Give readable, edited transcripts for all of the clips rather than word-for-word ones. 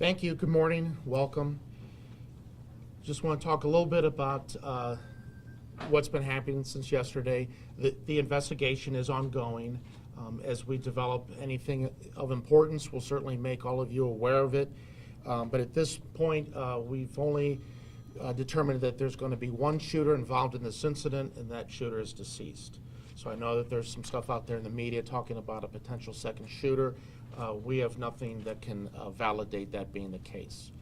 Thank you. Good morning. Welcome. Just want to talk a little bit about what's been happening since yesterday. The investigation is ongoing. As we develop anything of importance, we'll certainly make all of you aware of it. But at this point, we've only determined that there's going to be one shooter involved in this incident, and that shooter is deceased. So I know that there's some stuff out there in the media talking about a potential second shooter. We have nothing that can validate that being the case.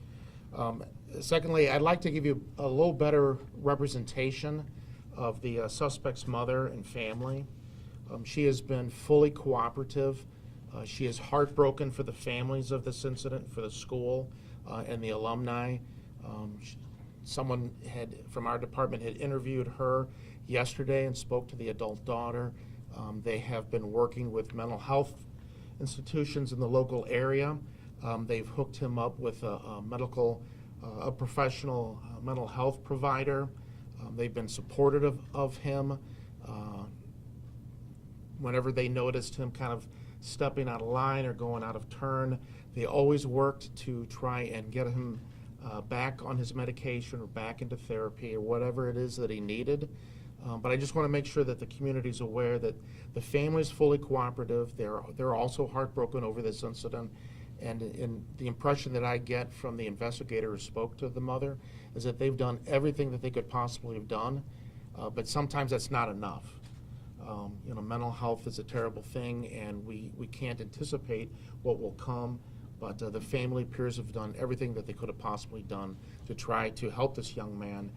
Secondly, I'd like to give you a little better representation of the suspect's mother and family. She has been fully cooperative. She is heartbroken for the families of this incident, for the school and the alumni. Someone from our department had interviewed her yesterday and spoke to the adult daughter. They have been working with mental health institutions in the local area. They've hooked him up with a professional mental health provider. They've been supportive of him. Whenever they noticed him kind of stepping out of line or going out of turn, they always worked to try and get him back on his medication or back into therapy or whatever it is that he needed. But I just want to make sure that the community is aware that the family is fully cooperative. They're also heartbroken over this incident. And the impression that I get from the investigator who spoke to the mother is that they've done everything that they could possibly have done, but sometimes that's not enough. Mental health is a terrible thing, and we can't anticipate what will come, but the family appears to have done everything that they could have possibly done to try to help this young man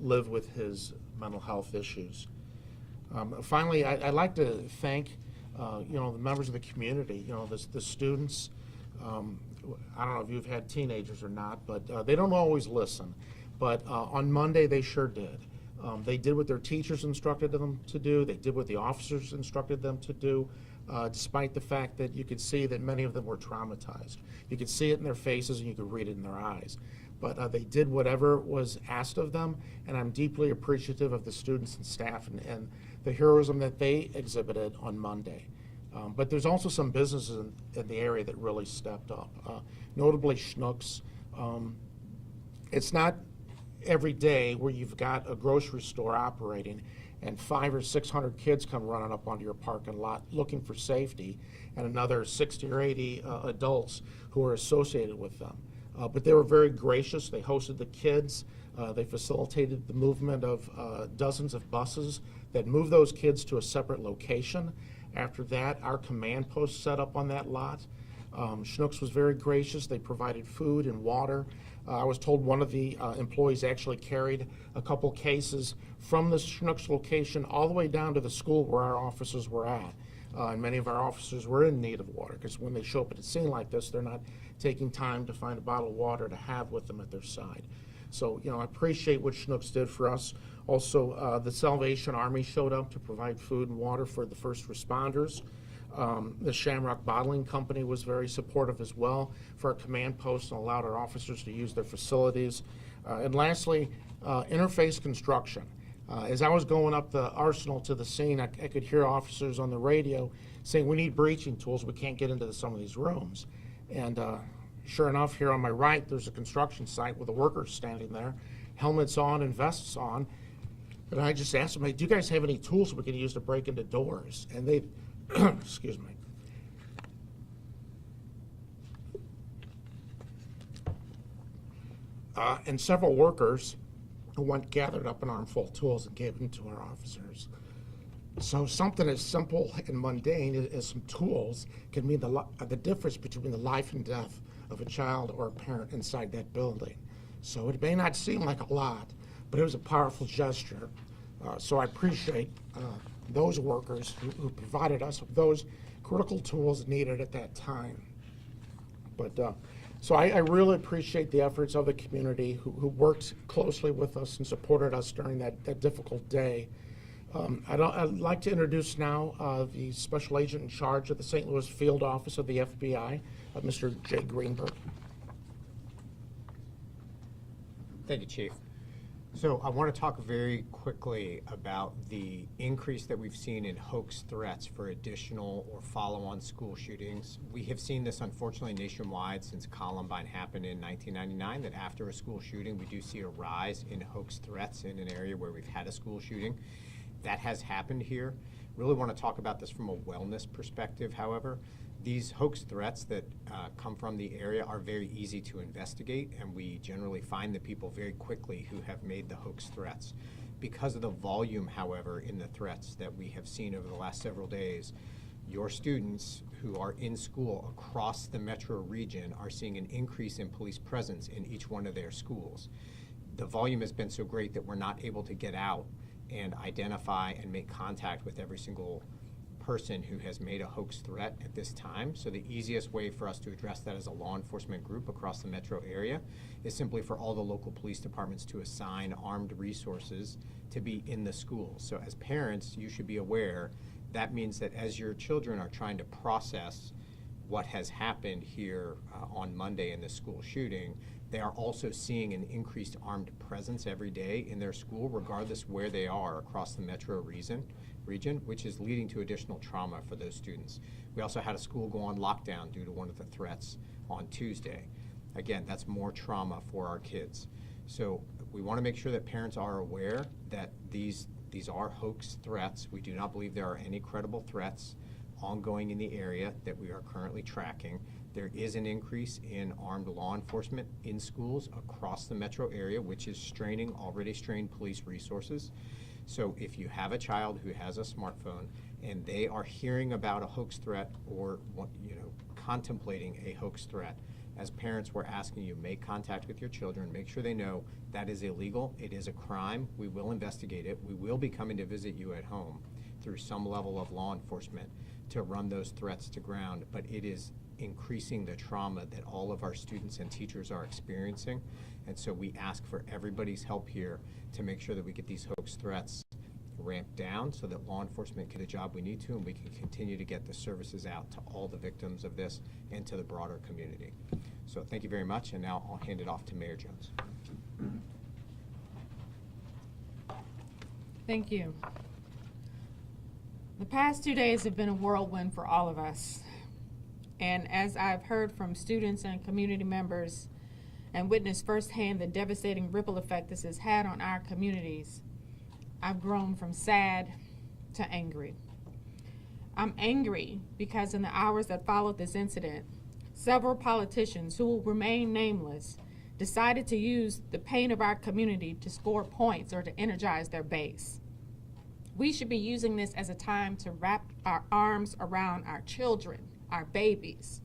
live with his mental health issues. Finally, I'd like to thank the members of the community, the students. I don't know if you've had teenagers or not, but they don't always listen. But on Monday, they sure did. They did what their teachers instructed them to do. They did what the officers instructed them to do, despite the fact that you could see that many of them were traumatized. You could see it in their faces and you could read it in their eyes. But they did whatever was asked of them, and I'm deeply appreciative of the students and staff and the heroism that they exhibited on Monday. But there's also some businesses in the area that really stepped up, notably Schnucks. It's not every day where you've got a grocery store operating and 500 or 600 kids come running up onto your parking lot looking for safety, and another 60 or 80 adults who are associated with them. But they were very gracious. They hosted the kids. They facilitated the movement of dozens of buses that moved those kids to a separate location. After that, our command post set up on that lot. Schnucks was very gracious. They provided food and water. I was told one of the employees actually carried a couple cases from the Schnucks location all the way down to the school where our officers were at. And many of our officers were in need of water, because when they show up at a scene like this, they're not taking time to find a bottle of water to have with them at their side. So, I appreciate what Schnucks did for us. Also, the Salvation Army showed up to provide food and water for the first responders. The Shamrock Bottling Company was very supportive as well for our command post and allowed our officers to use their facilities. And lastly, Interface Construction. As I was going up the arsenal to the scene, I could hear officers on the radio saying, we need breaching tools. We can't get into some of these rooms. And sure enough, here on my right, there's a construction site with the workers standing there, helmets on and vests on. And I just asked them, hey, do you guys have any tools we can use to break into doors? And they, excuse me. And several workers who gathered up an armful of tools and gave them to our officers. So something as simple and mundane as some tools can mean the difference between the life and death of a child or a parent inside that building. So it may not seem like a lot, but it was a powerful gesture. So I appreciate those workers who provided us with those critical tools needed at that time. But so I really appreciate the efforts of the community who worked closely with us and supported us during that difficult day. I'd like to introduce now the special agent in charge of the St. Louis Field Office of the FBI, Mr. Jay Greenberg. Thank you, Chief. So I want to talk very quickly about the increase that we've seen in hoax threats for additional or follow-on school shootings. We have seen this unfortunately nationwide since Columbine happened in 1999, that after a school shooting, we do see a rise in hoax threats in an area where we've had a school shooting. That has happened here. Really want to talk about this from a wellness perspective, however. These hoax threats that come from the area are very easy to investigate, and we generally find the people very quickly who have made the hoax threats. Because of the volume, however, in the threats that we have seen over the last several days, your students who are in school across the metro region are seeing an increase in police presence in each one of their schools. The volume has been so great that we're not able to get out and identify and make contact with every single person who has made a hoax threat at this time. So the easiest way for us to address that as a law enforcement group across the metro area is simply for all the local police departments to assign armed resources to be in the schools. So as parents, you should be aware that means that as your children are trying to process what has happened here on Monday in the school shooting, they are also seeing an increased armed presence every day in their school, regardless where they are across the metro region, which is leading to additional trauma for those students. We also had a school go on lockdown due to one of the threats on Tuesday. Again, that's more trauma for our kids. So we want to make sure that parents are aware that these are hoax threats. We do not believe there are any credible threats ongoing in the area that we are currently tracking. There is an increase in armed law enforcement in schools across the metro area, which is straining already strained police resources. So if you have a child who has a smartphone and they are hearing about a hoax threat or contemplating a hoax threat, as parents, we're asking you, make contact with your children, make sure they know that is illegal, it is a crime, we will investigate it, we will be coming to visit you at home through some level of law enforcement to run those threats to ground, but it is increasing the trauma that all of our students and teachers are experiencing. And so we ask for everybody's help here to make sure that we get these hoax threats ramped down so that law enforcement can do the job we need to, and we can continue to get the services out to all the victims of this and to the broader community. So thank you very much, and now I'll hand it off to Mayor Jones. Thank you. The past 2 days have been a whirlwind for all of us. And as I've heard from students and community members and witnessed firsthand the devastating ripple effect this has had on our communities, I've grown from sad to angry. I'm angry because in the hours that followed this incident, several politicians who will remain nameless decided to use the pain of our community to score points or to energize their base. We should be using this as a time to wrap our arms around our children, our babies,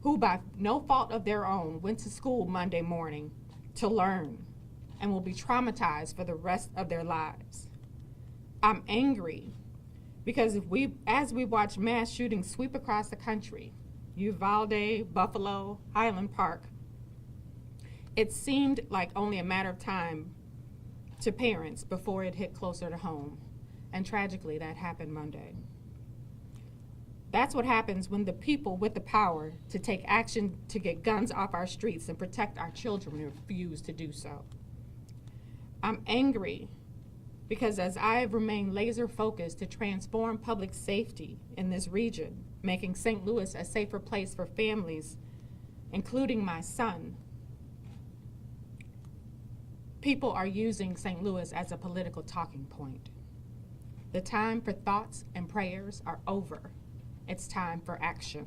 who by no fault of their own went to school Monday morning to learn and will be traumatized for the rest of their lives. I'm angry because as we watch mass shootings sweep across the country, Uvalde, Buffalo, Highland Park, it seemed like only a matter of time to parents before it hit closer to home. And tragically, that happened Monday. That's what happens when the people with the power to take action to get guns off our streets and protect our children refuse to do so. I'm angry because as I have remained laser focused to transform public safety in this region, making St. Louis a safer place for families, including my son, people are using St. Louis as a political talking point. The time for thoughts and prayers are over. It's time for action.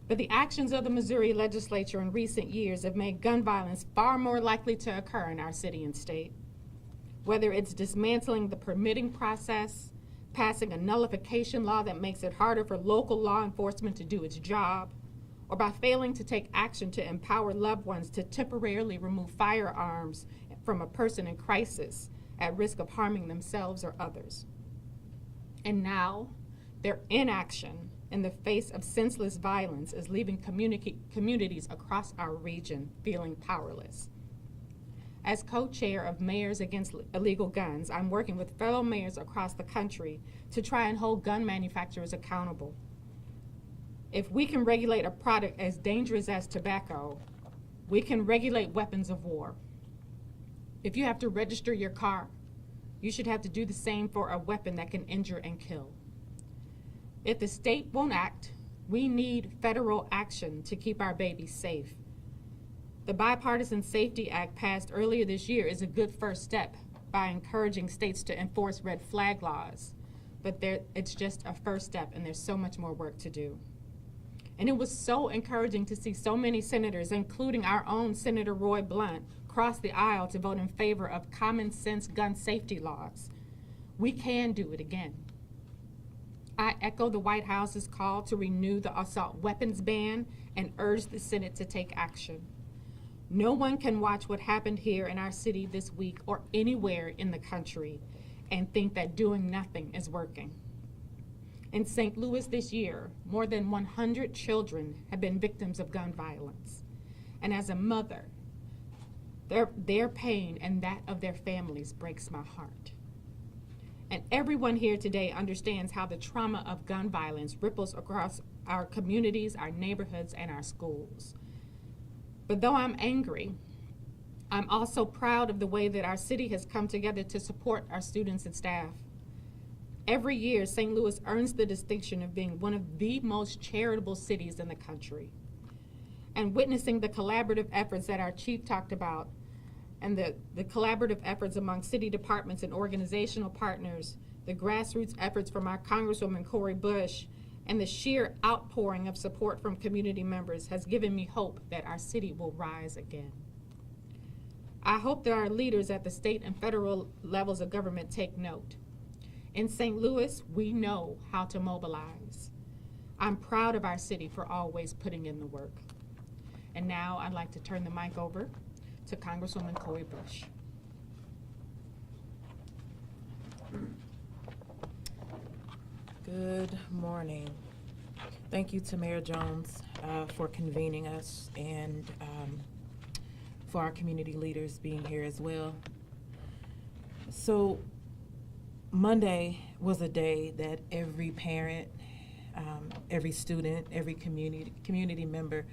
But the actions of the Missouri legislature in recent years have made gun violence far more likely to occur in our city and state. Whether it's dismantling the permitting process, passing a nullification law that makes it harder for local law enforcement to do its job, or by failing to take action to empower loved ones to temporarily remove firearms from a person in crisis at risk of harming themselves or others. And now, their inaction in the face of senseless violence is leaving communities across our region feeling powerless. As co-chair of Mayors Against Illegal Guns, I'm working with fellow mayors across the country to try and hold gun manufacturers accountable. If we can regulate a product as dangerous as tobacco, we can regulate weapons of war. If you have to register your car, you should have to do the same for a weapon that can injure and kill. If the state won't act, we need federal action to keep our babies safe. The Bipartisan Safety Act passed earlier this year is a good first step by encouraging states to enforce red flag laws. But it's just a first step, and there's so much more work to do. And it was so encouraging to see so many senators, including our own Senator Roy Blunt, cross the aisle to vote in favor of common sense gun safety laws. We can do it again. I echo the White House's call to renew the assault weapons ban and urge the Senate to take action. No one can watch what happened here in our city this week or anywhere in the country and think that doing nothing is working. In St. Louis this year, more than 100 children have been victims of gun violence. And as a mother, their pain and that of their families breaks my heart. And everyone here today understands how the trauma of gun violence ripples across our communities, our neighborhoods, and our schools. But though I'm angry, I'm also proud of the way that our city has come together to support our students and staff. Every year, St. Louis earns the distinction of being one of the most charitable cities in the country. And witnessing the collaborative efforts that our chief talked about, and the collaborative efforts among city departments and organizational partners, the grassroots efforts from our Congresswoman Cori Bush, and the sheer outpouring of support from community members has given me hope that our city will rise again. I hope that our leaders at the state and federal levels of government take note. In St. Louis, we know how to mobilize. I'm proud of our city for always putting in the work. And now I'd like to turn the mic over to Congresswoman Cori Bush. Good morning. Thank you to Mayor Jones for convening us and for our community leaders being here as well. So Monday was a day that every parent, every student, every community member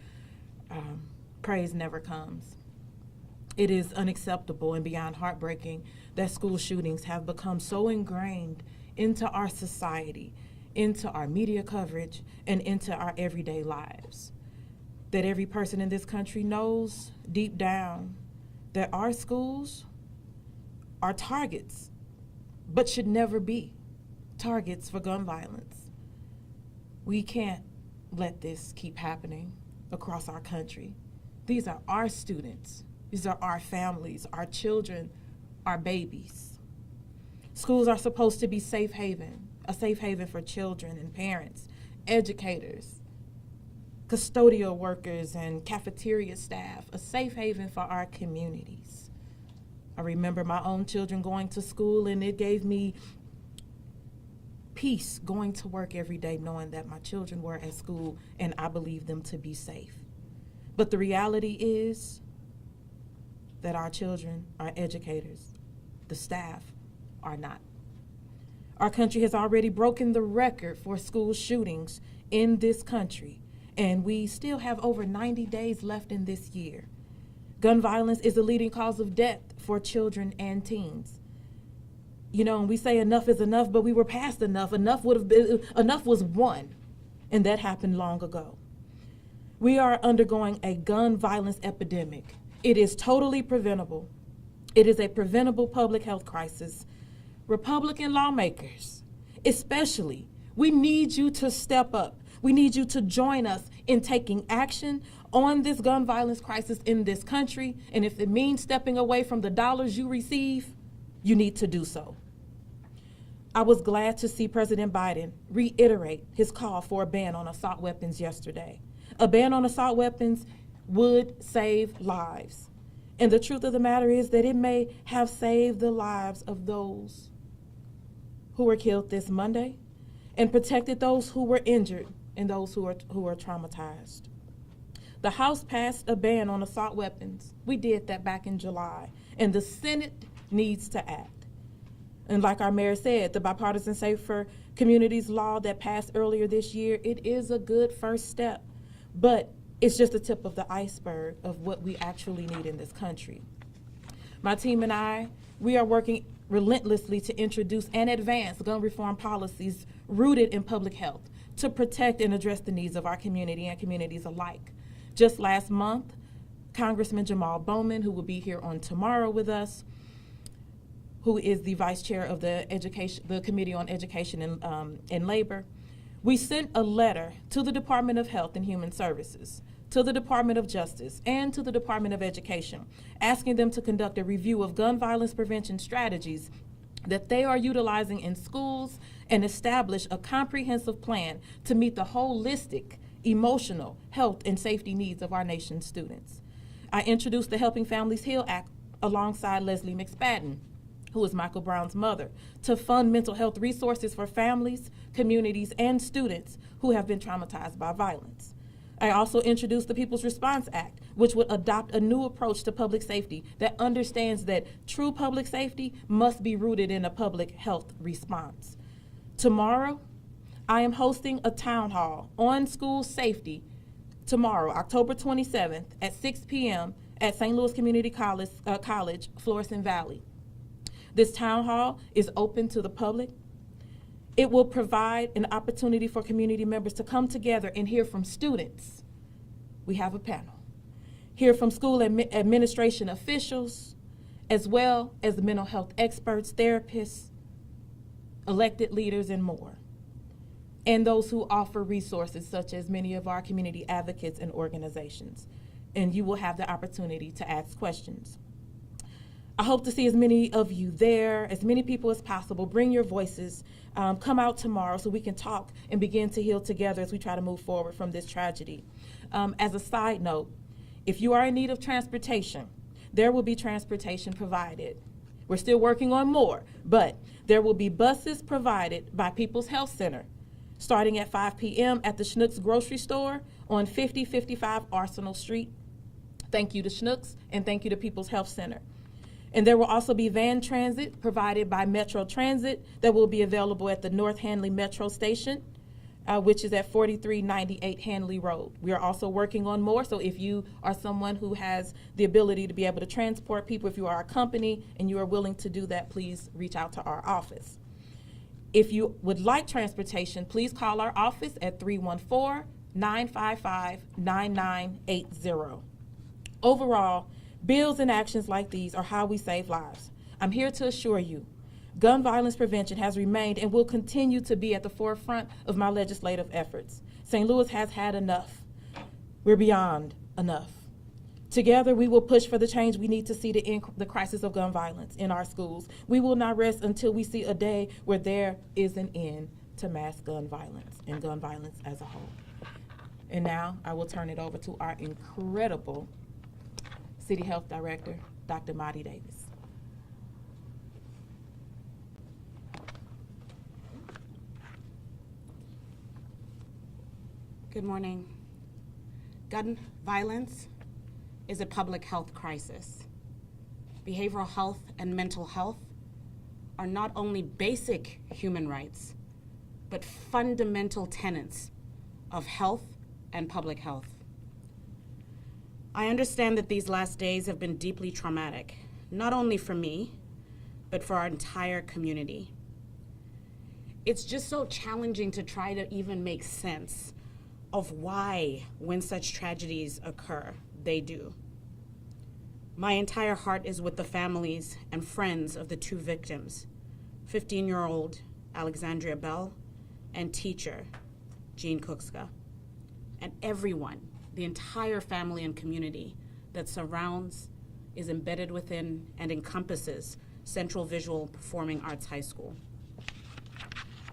prays never comes. It is unacceptable and beyond heartbreaking that school shootings have become so ingrained into our society, into our media coverage, and into our everyday lives. That every person in this country knows deep down that our schools are targets, but should never be targets for gun violence. We can't let this keep happening across our country. These are our students. These are our families, our children, our babies. Schools are supposed to be a safe haven for children and parents, educators, custodial workers, and cafeteria staff, a safe haven for our communities. I remember my own children going to school, and it gave me peace going to work every day knowing that my children were at school and I believed them to be safe. But the reality is that our children, our educators, the staff are not. Our country has already broken the record for school shootings in this country, and we still have over 90 days left in this year. Gun violence is the leading cause of death for children and teens. You know, and we say enough is enough, but we were past enough. Enough was one, and that happened long ago. We are undergoing a gun violence epidemic. It is totally preventable. It is a preventable public health crisis. Republican lawmakers, especially, we need you to step up. We need you to join us in taking action on this gun violence crisis in this country. And if it means stepping away from the dollars you receive, you need to do so. I was glad to see President Biden reiterate his call for a ban on assault weapons yesterday. A ban on assault weapons would save lives. And the truth of the matter is that it may have saved the lives of those who were killed this Monday and protected those who were injured and those who are traumatized. The House passed a ban on assault weapons. We did that back in July, and the Senate needs to act. And like our mayor said, the Bipartisan Safer Communities law that passed earlier this year, it is a good first step, but it's just the tip of the iceberg of what we actually need in this country. My team and I, we are working relentlessly to introduce and advance gun reform policies rooted in public health to protect and address the needs of our community and communities alike. Just last month, Congressman Jamal Bowman, who will be here on tomorrow with us, who is the vice chair of the Committee on Education and Labor, we sent a letter to the Department of Health and Human Services, to the Department of Justice, and to the Department of Education, asking them to conduct a review of gun violence prevention strategies that they are utilizing in schools and establish a comprehensive plan to meet the holistic, emotional, health, and safety needs of our nation's students. I introduced the Helping Families Heal Act alongside Leslie McSpadden, who is Michael Brown's mother, to fund mental health resources for families, communities, and students who have been traumatized by violence. I also introduced the People's Response Act, which would adopt a new approach to public safety that understands that true public safety must be rooted in a public health response. Tomorrow, I am hosting a town hall on school safety tomorrow, October 27th at 6 p.m. at St. Louis Community College, Florissant Valley. This town hall is open to the public. It will provide an opportunity for community members to come together and hear from students. We have a panel. Hear from school administration officials, as well as the mental health experts, therapists, elected leaders, and more. And those who offer resources, such as many of our community advocates and organizations. And you will have the opportunity to ask questions. I hope to see as many of you there, as many people as possible. Bring your voices. Come out tomorrow so we can talk and begin to heal together as we try to move forward from this tragedy. As a side note, if you are in need of transportation, there will be transportation provided. We're still working on more, but there will be buses provided by People's Health Center starting at 5 p.m. at the Schnucks grocery store on 5055 Arsenal Street. Thank you to Schnucks and thank you to People's Health Center. And there will also be van transit provided by Metro Transit that will be available at the North Handley Metro Station, which is at 4398 Handley Road. We are also working on more, so if you are someone who has the ability to be able to transport people, if you are a company and you are willing to do that, please reach out to our office. If you would like transportation, please call our office at 314-955-9980. Overall, bills and actions like these are how we save lives. I'm here to assure you, gun violence prevention has remained and will continue to be at the forefront of my legislative efforts. St. Louis has had enough. We're beyond enough. Together, we will push for the change we need to see to end the crisis of gun violence in our schools. We will not rest until we see a day where there is an end to mass gun violence and gun violence as a whole. And now I will turn it over to our incredible City Health Director, Dr. Madi Davis. Good morning. Gun violence is a public health crisis. Behavioral health and mental health are not only basic human rights, but fundamental tenets of health and public health. I understand that these last days have been deeply traumatic, not only for me, but for our entire community. It's just so challenging to try to even make sense of why, when such tragedies occur, they do. My entire heart is with the families and friends of the two victims, 15-year-old Alexandria Bell and teacher Jean Kuczka, and everyone, the entire family and community that surrounds, is embedded within, and encompasses Central Visual Performing Arts High School.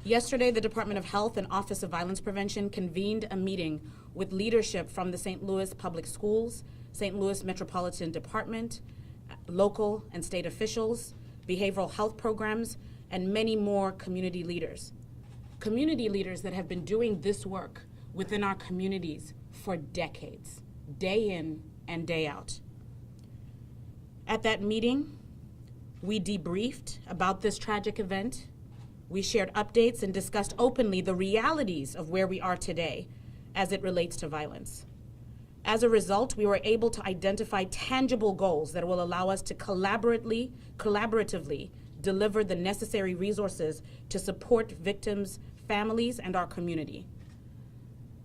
Yesterday, the Department of Health and Office of Violence Prevention convened a meeting with leadership from the St. Louis Public Schools, St. Louis Metropolitan Department, local and state officials, behavioral health programs, and many more community leaders. Community leaders that have been doing this work within our communities for decades, day in and day out. At that meeting, we debriefed about this tragic event. We shared updates and discussed openly the realities of where we are today as it relates to violence. As a result, we were able to identify tangible goals that will allow us to collaboratively deliver the necessary resources to support victims' families and our community.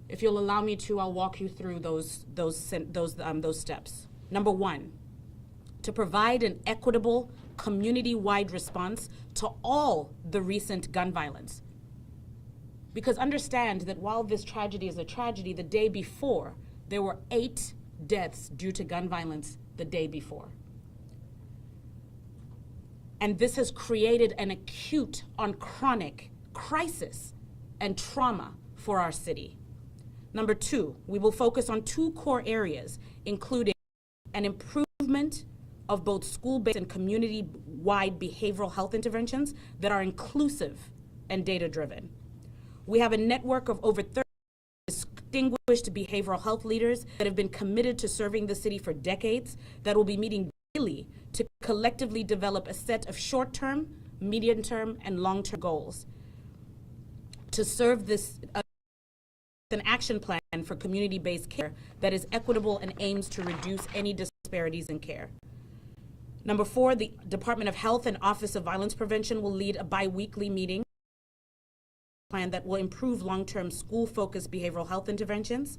If you'll allow me to, I'll walk you through those steps. Number one, to provide an equitable, community-wide response to all the recent gun violence. Because understand that while this tragedy is a tragedy, the day before, there were 8 deaths due to gun violence the day before. And this has created an acute on chronic crisis and trauma for our city. Number two, we will focus on 2 core areas, including an improvement of both school-based and community-wide behavioral health interventions that are inclusive and data-driven. We have a network of over 30 distinguished behavioral health leaders that have been committed to serving the city for decades that will be meeting daily to collectively develop a set of short-term, medium-term, and long-term goals to serve this an action plan for community-based care that is equitable and aims to reduce any disparities in care. Number 4, the Department of Health and Office of Violence Prevention will lead a bi-weekly meeting plan that will improve long-term school-focused behavioral health interventions.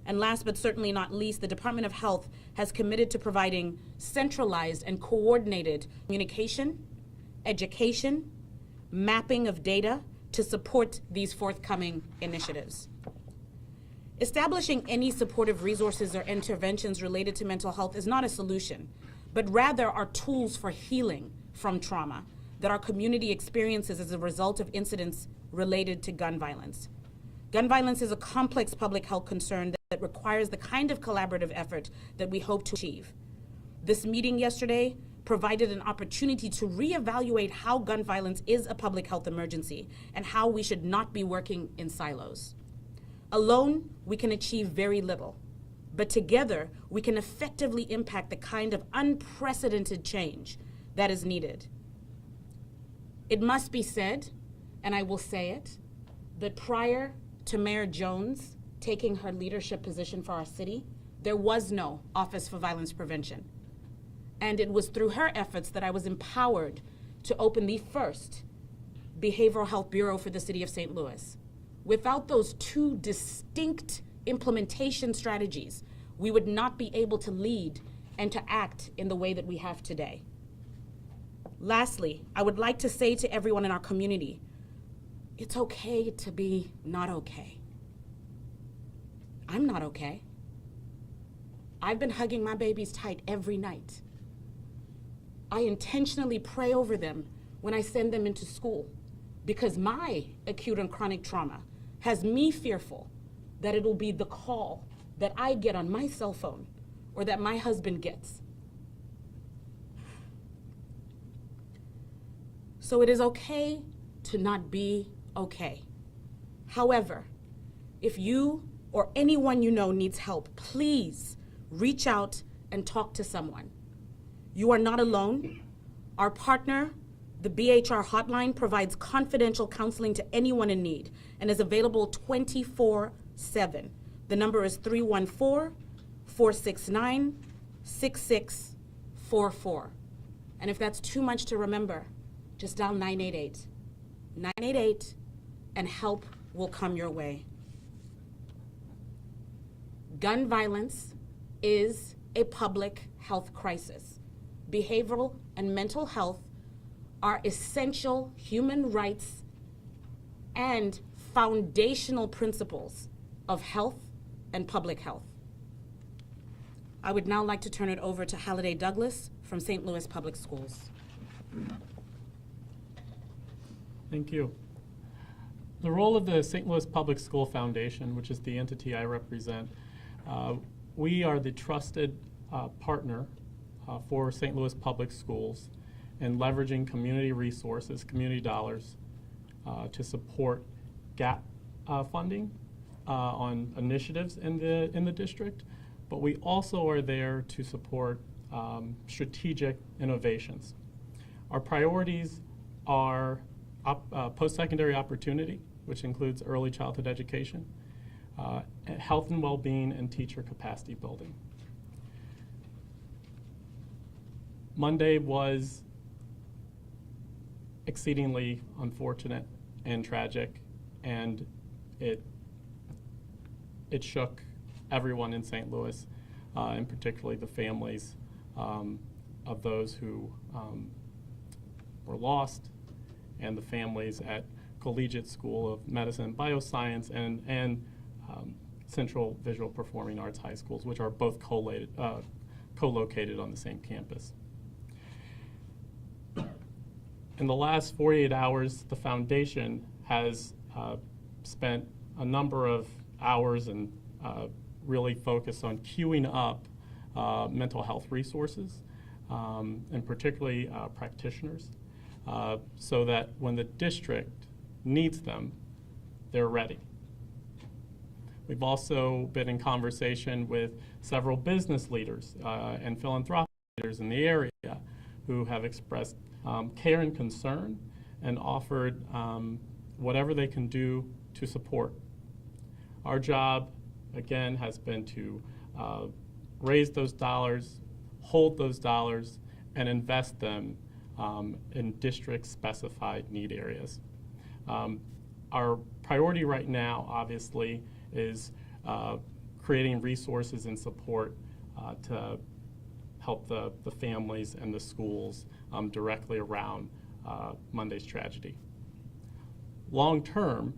And last but certainly not least, the Department of Health has committed to providing centralized and coordinated communication, education, mapping of data to support these forthcoming initiatives. Establishing any supportive resources or interventions related to mental health is not a solution, but rather are tools for healing from trauma that our community experiences as a result of incidents related to gun violence. Gun violence is a complex public health concern that requires the kind of collaborative effort that we hope to achieve. This meeting yesterday provided an opportunity to reevaluate how gun violence is a public health emergency and how we should not be working in silos. Alone, we can achieve very little, but together, we can effectively impact the kind of unprecedented change that is needed. It must be said, and I will say it, that prior to Mayor Jones taking her leadership position for our city, there was no Office for Violence Prevention. And it was through her efforts that I was empowered to open the first Behavioral Health Bureau for the city of St. Louis. Without those 2 distinct implementation strategies, we would not be able to lead and to act in the way that we have today. Lastly, I would like to say to everyone in our community, it's okay to be not okay. I'm not okay. I've been hugging my babies tight every night. I intentionally pray over them when I send them into school because my acute and chronic trauma has me fearful that it'll be the call that I get on my cell phone or that my husband gets. So it is okay to not be okay. However, if you or anyone you know needs help, please reach out and talk to someone. You are not alone. Our partner, the BHR hotline, provides confidential counseling to anyone in need and is available 24/7. The number is 314-469-6644. And if that's too much to remember, just dial 988. 988, and help will come your way. Gun violence is a public health crisis. Behavioral and mental health are essential human rights and foundational principles of health and public health. I would now like to turn it over to Halliday Douglas from St. Louis Public Schools. Thank you. The role of the St. Louis Public School Foundation, which is the entity I represent, we are the trusted partner for St. Louis Public Schools in leveraging community resources, community dollars, to support gap funding on initiatives in the district, but we also are there to support strategic innovations. Our priorities are post-secondary opportunity, which includes early childhood education, health and well-being, and teacher capacity building. Monday was exceedingly unfortunate and tragic, and it shook everyone in St. Louis, and particularly the families of those who were lost, and the families at Collegiate School of Medicine and Bioscience and Central Visual Performing Arts High Schools, which are both co-located on the same campus. In the last 48 hours, the foundation has spent a number of hours and really focused on queuing up mental health resources, and particularly practitioners, so that when the district needs them, they're ready. We've also been in conversation with several business leaders and philanthropic leaders in the area who have expressed care and concern and offered whatever they can do to support. Our job, again, has been to raise those dollars, hold those dollars, and invest them in district-specified need areas. Our priority right now, obviously, is creating resources and support to help the families and the schools directly around Monday's tragedy. Long term,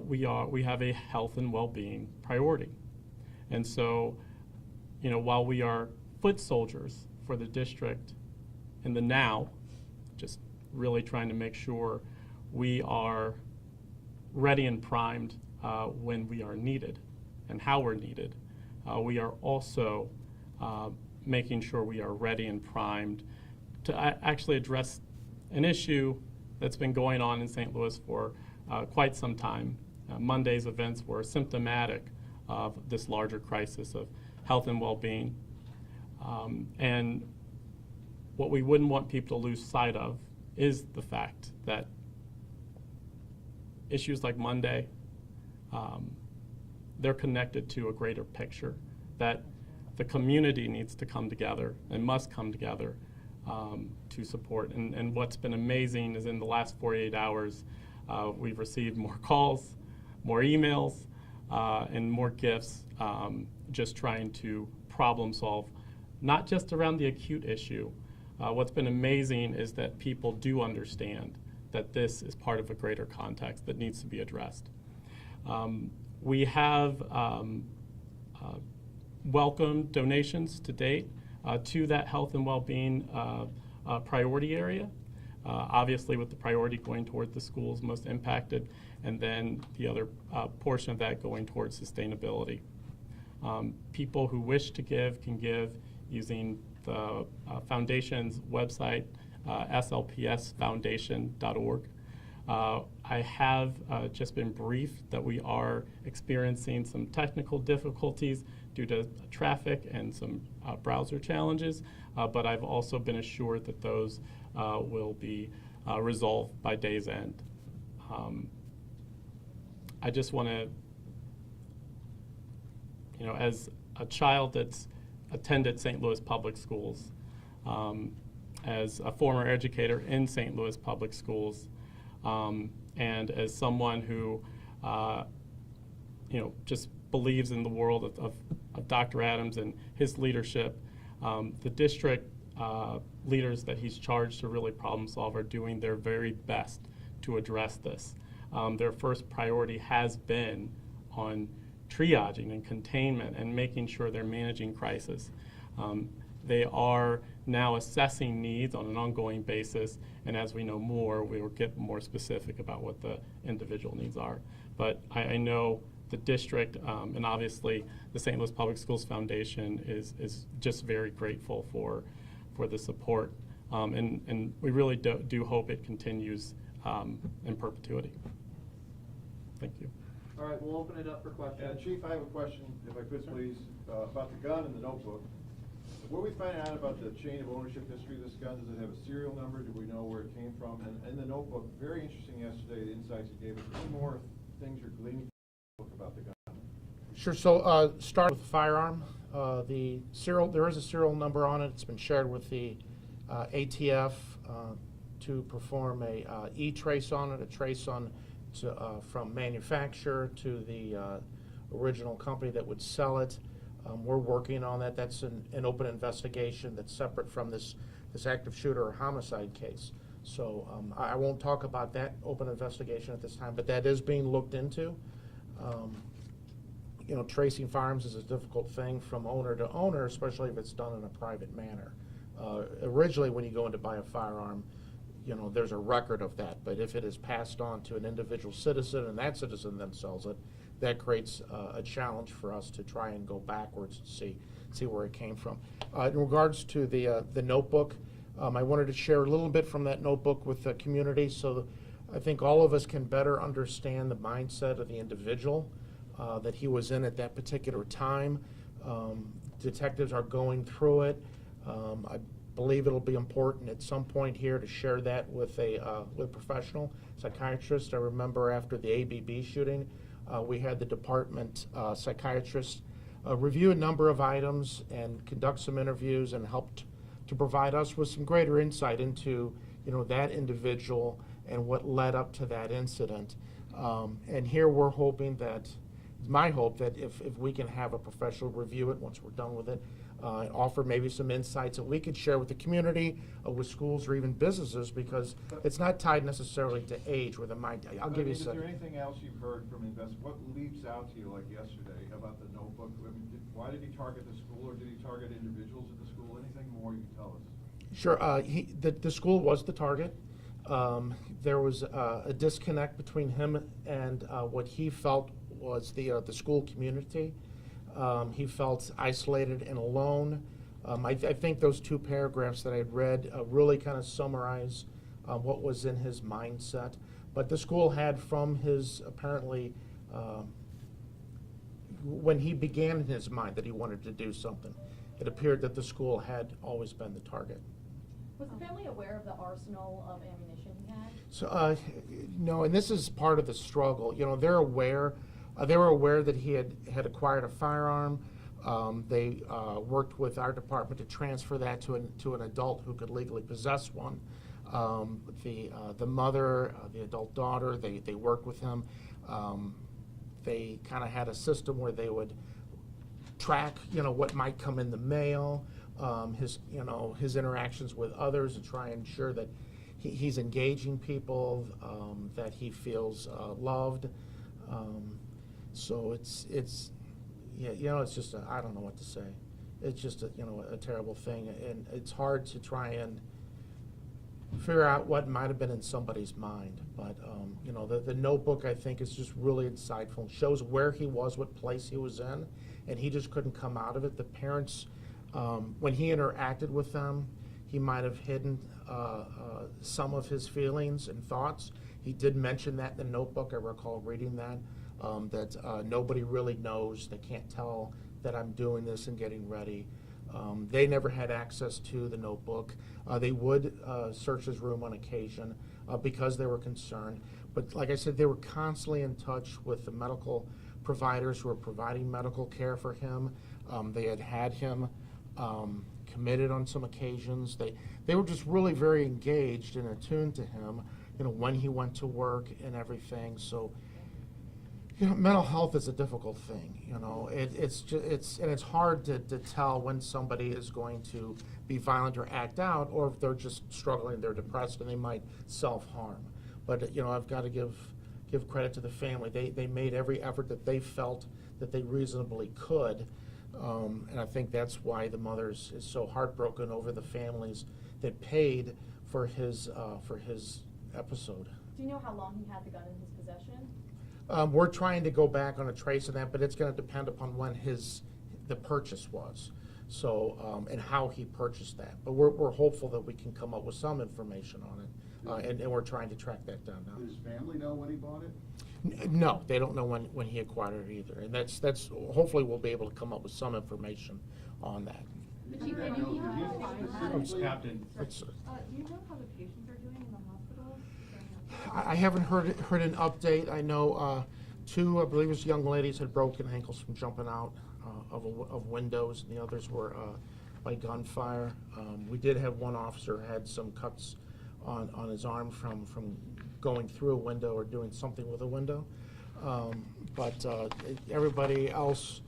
we have a health and well-being priority. And so, while we are foot soldiers for the district in the now, just really trying to make sure we are ready and primed when we are needed and how we're needed, we are also making sure we are ready and primed to actually address an issue that's been going on in St. Louis for quite some time. Monday's events were symptomatic of this larger crisis of health and well-being. And what we wouldn't want people to lose sight of is the fact that issues like Monday, they're connected to a greater picture, that the community needs to come together and must come together to support. And what's been amazing is in the last 48 hours, we've received more calls, more emails, and more gifts, just trying to problem solve, not just around the acute issue. What's been amazing is that people do understand that this is part of a greater context that needs to be addressed. We have welcomed donations to date to that health and well-being priority area, obviously with the priority going toward the schools most impacted, and then the other portion of that going towards sustainability. People who wish to give can give using the foundation's website, slpsfoundation.org. I have just been briefed that we are experiencing some technical difficulties due to traffic and some browser challenges, but I've also been assured that those will be resolved by day's end. I just want to, as a child that's attended St. Louis Public Schools, as a former educator in St. Louis Public Schools, and as someone who, just believes in the world of Dr. Adams and his leadership, the district leaders that he's charged to really problem solve are doing their very best to address this. Their first priority has been on triaging and containment and making sure they're managing crisis. They are now assessing needs on an ongoing basis, and as we know more, we will get more specific about what the individual needs are. But I know the district, and obviously the St. Louis Public Schools Foundation is just very grateful for the support, and we really do hope it continues in perpetuity. Thank you. All right, we'll open it up for questions. Chief, I have a question, if I could please, about the gun and the notebook. Were we finding out about the chain of ownership history of this gun? Does it have a serial number? Do we know where it came from? And the notebook, very interesting yesterday, the insights it gave us. Any more things you're gleaning about the gun? Sure, so start with the firearm. There is a serial number on it. It's been shared with the ATF to perform a e-trace on it, a trace on from manufacturer to the original company that would sell it. We're working on that. That's an open investigation that's separate from this active shooter or homicide case. So I won't talk about that open investigation at this time, but that is being looked into. You know, tracing firearms is a difficult thing from owner to owner, especially if it's done in a private manner. Originally, when you go in to buy a firearm, you know, there's a record of that, but if it is passed on to an individual citizen and that citizen then sells it, that creates a challenge for us to try and go backwards and see where it came from. In regards to the notebook, I wanted to share a little bit from that notebook with the community, so I think all of us can better understand the mindset of the individual that he was in at that particular time. Detectives are going through it. I believe it'll be important at some point here to share that with a professional psychiatrist. I remember after the ABB shooting, we had the department psychiatrist review a number of items and conduct some interviews and helped to provide us with some greater insight into, you know, that individual and what led up to that incident. And here we're hoping that, it's my hope that if we can have a professional review it once we're done with it, offer maybe some insights that we could share with the community, with schools or even businesses, because it's not tied necessarily to age or the mind. I'll give you Is some. there anything else you've heard from investors? What leaps out to you like yesterday about the notebook? I mean, why did he target the school, or did he target individuals at the school? Anything more you can tell us? Sure. The school was the target. There was a disconnect between him and what he felt was the school community. He felt isolated and alone. I think those two paragraphs that I had read really kind of summarize what was in his mindset. But the school had, from his apparently, when he began in his mind that he wanted to do something, it appeared that the school had always been the target. Was the family aware of the arsenal of ammunition he had? So, no, and this is part of the struggle. You know, they're aware. They were aware that he had acquired a firearm. They worked with our department to transfer that to an adult who could legally possess one. The mother, the adult daughter, they worked with him. They kind of had a system where they would track, you know, what might come in the mail, his interactions with others, and try and ensure that he's engaging people, that he feels loved. So it's yeah, you know, it's just I don't know what to say. It's just a terrible thing, and it's hard to try and figure out what might have been in somebody's mind. But you know, the notebook, I think, is just really insightful. It shows where he was, what place he was in, and he just couldn't come out of it. The parents, when he interacted with them, he might have hidden some of his feelings and thoughts. He did mention that in the notebook. I recall reading that. That nobody really knows. They can't tell that I'm doing this and getting ready. They never had access to the notebook. They would search his room on occasion because they were concerned. But like I said, they were constantly in touch with the medical providers who were providing medical care for him. They had him committed on some occasions. They were just really very engaged and attuned to him, you know, when he went to work and everything. So, you know, mental health is a difficult thing. You know, it's hard to tell when somebody is going to be violent or act out, or if they're just struggling, they're depressed, and they might self-harm. But you know, I've got to give credit to the family. They made every effort that they felt that they reasonably could, and I think that's why the mother is so heartbroken over the families that paid for his episode. Do you know how long he had the gun in his possession? We're trying to go back on a trace of that, but it's going to depend upon when the purchase was, so and how he purchased that. But we're hopeful that we can come up with some information on it, and we're trying to track that down now. Did his family know when he bought it? No, they don't know when he acquired it either, and that's hopefully we'll be able to come up with some information on that. But you can you Captain. It's, Do you know how the patients are doing in the hospital? I haven't heard an update. I know Two, I believe it was young ladies, had broken ankles from jumping out of windows, and the others were by gunfire. We did have one officer had some cuts on his arm from going through a window or doing something with a window. But everybody else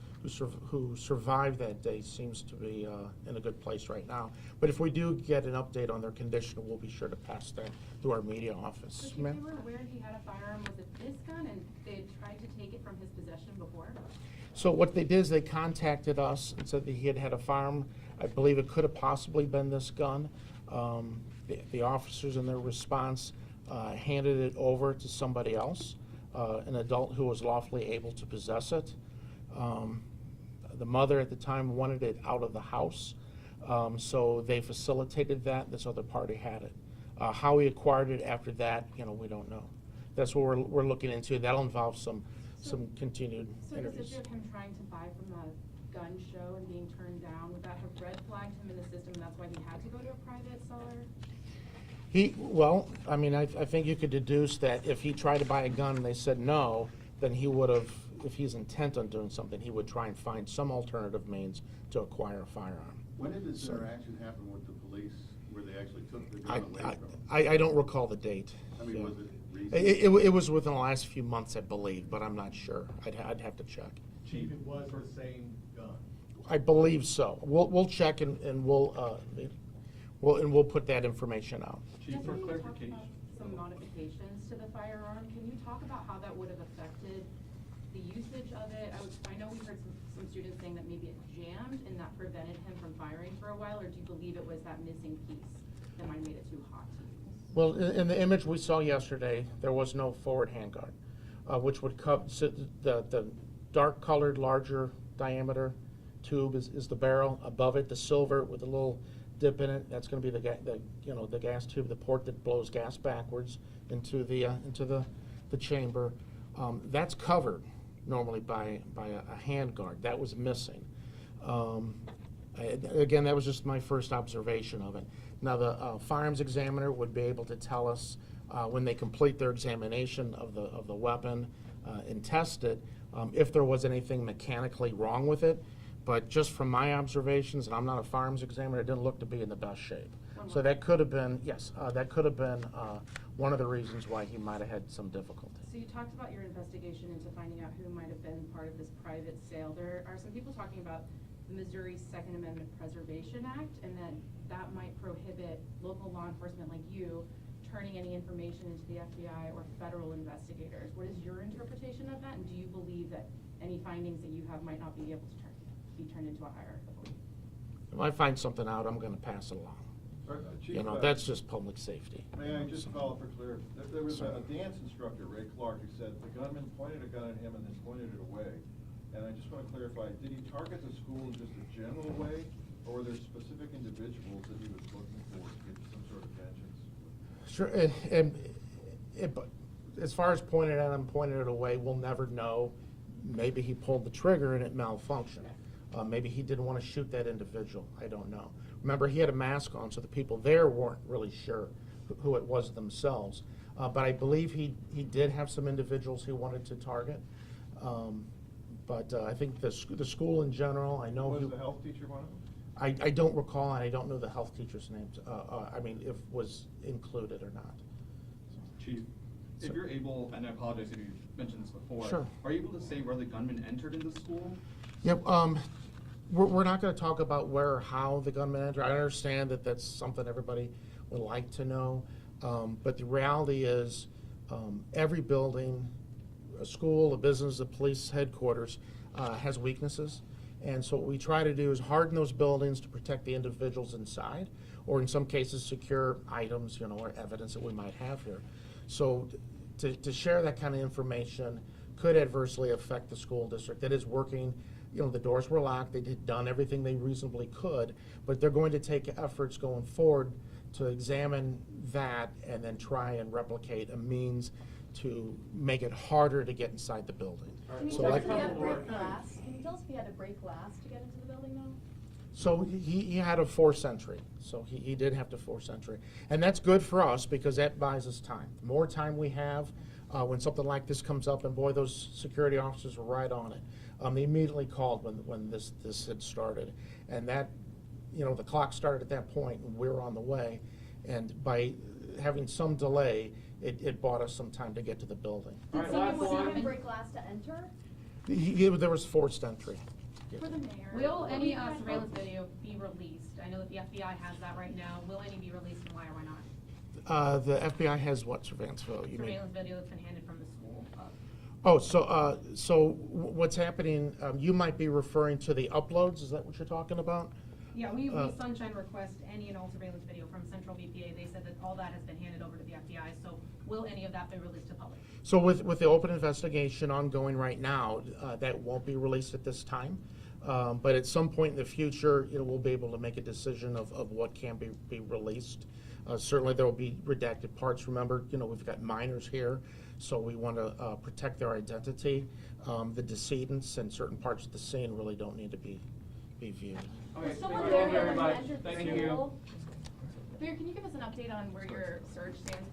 who survived that day seems to be in a good place right now. But if we do get an update on their condition, we'll be sure to pass that through our media office. So if they were aware he had a firearm, was it this gun and they had tried to take it from his possession before? So what they did is they contacted us and said that he had a firearm. I believe it could have possibly been this gun. The officers in their response handed it over to somebody else, an adult who was lawfully able to possess it. The mother at the time wanted it out of the house, so they facilitated that. This other party had it. How he acquired it after that, we don't know. That's what we're looking into. That'll involve some continued So interviews. this issue of him trying to buy from a gun show and being turned down, would that have red flagged him in the system and that's why he had to go to a private seller? I think you could deduce that if he tried to buy a gun and they said no, then he would have, if he's intent on doing something, he would try and find some alternative means to acquire a firearm. When did this So- interaction happen with the police, where they actually took the I, gun away I, from him? I don't recall the date. I mean, Yeah. was it recent? It was within the last few months, I believe, but I'm not sure. I'd have to check. Chief, it was the same gun. I believe so. We'll check and we'll put that information out. Chief, for clarification. Some modifications to the firearm, can you talk about how that would have affected the usage of it? I know we heard some students saying that maybe it jammed and that prevented him from firing for a while, or do you believe it was that missing piece that might have made it too hot to use? Well, in the image we saw yesterday, there was no forward handguard, which would cover the dark colored, larger diameter tube is the barrel. Above it, the silver with a little dip in it. That's going to be the gas tube, the port that blows gas backwards into the chamber. That's covered normally by a handguard. That was missing. Again, that was just my first observation of it. Now, the firearms examiner would be able to tell us when they complete their examination of the weapon and test it if there was anything mechanically wrong with it. But just from my observations, and I'm not a firearms examiner, it didn't look to be in the best shape. So that could have been, yes, that could have been one of the reasons why he might have had some difficulty. So you talked about your investigation into finding out who might have been part of this private sale. There are some people talking about the Missouri Second Amendment Preservation Act, and that might prohibit local law enforcement like you turning any information into the FBI or federal investigators. What is your interpretation of that, and do you believe that any findings that you have might not be able to be turned into a higher authority? If I find something out, I'm going to pass it along. Chief, That's just public safety. May I just follow for clear? There was a dance instructor, Ray Clark, who said the gunman pointed a gun at him and then pointed it away. And I just want to clarify, did he target the school in just a general way, or were there specific individuals that he was looking for to get some sort of vengeance? Sure, but as far as pointed at him, pointed it away, we'll never know. Maybe he pulled the trigger and it malfunctioned. Maybe he didn't want to shoot that individual. I don't know. Remember, he had a mask on, so the people there weren't really sure who it was themselves. But I believe he did have some individuals he wanted to target. But I think the school in general, I know. Was the health teacher one of them? I don't recall, and I don't know the health teacher's names. If was included or not. Chief, if you're able, and I apologize if you mentioned this before. Sure. Are you able to say where the gunman entered into the school? Yep. We're not going to talk about where or how the gunman entered. I understand that that's something everybody would like to know. But the reality is every building, a school, a business, a police headquarters has weaknesses. And so what we try to do is harden those buildings to protect the individuals inside, or in some cases secure items, or evidence that we might have here. So to share that kind of information could adversely affect the school district that is working. The doors were locked. They had done everything they reasonably could, but they're going to take efforts going forward to examine that and then try and replicate a means to make it harder to get inside the building. Can you So tell us like- if he had to break glass? Can you tell us if he had to break glass to get into the building now? So he had a forced entry, so he did have to force entry. And that's good for us because that buys us time. The more time we have, when something like this comes up, and boy, those security officers were right on it. They immediately called when this had started. And that, the clock started at that point and we were on the way. And by having some delay, it bought us some time to get to the building. All right, last Did someone one. break glass to enter? There was forced entry. For the mayor? Will any surveillance video be released? I know that the FBI has that right now. Will any be released and why or why not? The FBI has what surveillance video? You mean? Surveillance video that's been handed from the school. Oh, so what's happening, you might be referring to the uploads, is that what you're talking about? Yeah, we Sunshine request any and all surveillance video from Central BPA. They said that all that has been handed over to the FBI. So will any of that be released to public? So with the open investigation ongoing right now, that won't be released at this time. But at some point in the future, we'll be able to make a decision of what can be released. Certainly there will be redacted parts. Remember, we've got minors here, so we want to protect their identity. The decedents and certain parts of the scene really don't need to be viewed. Okay, Was someone thank there you very when you much. entered the Thank you. school? Mayor, can you give us an update on where your search stands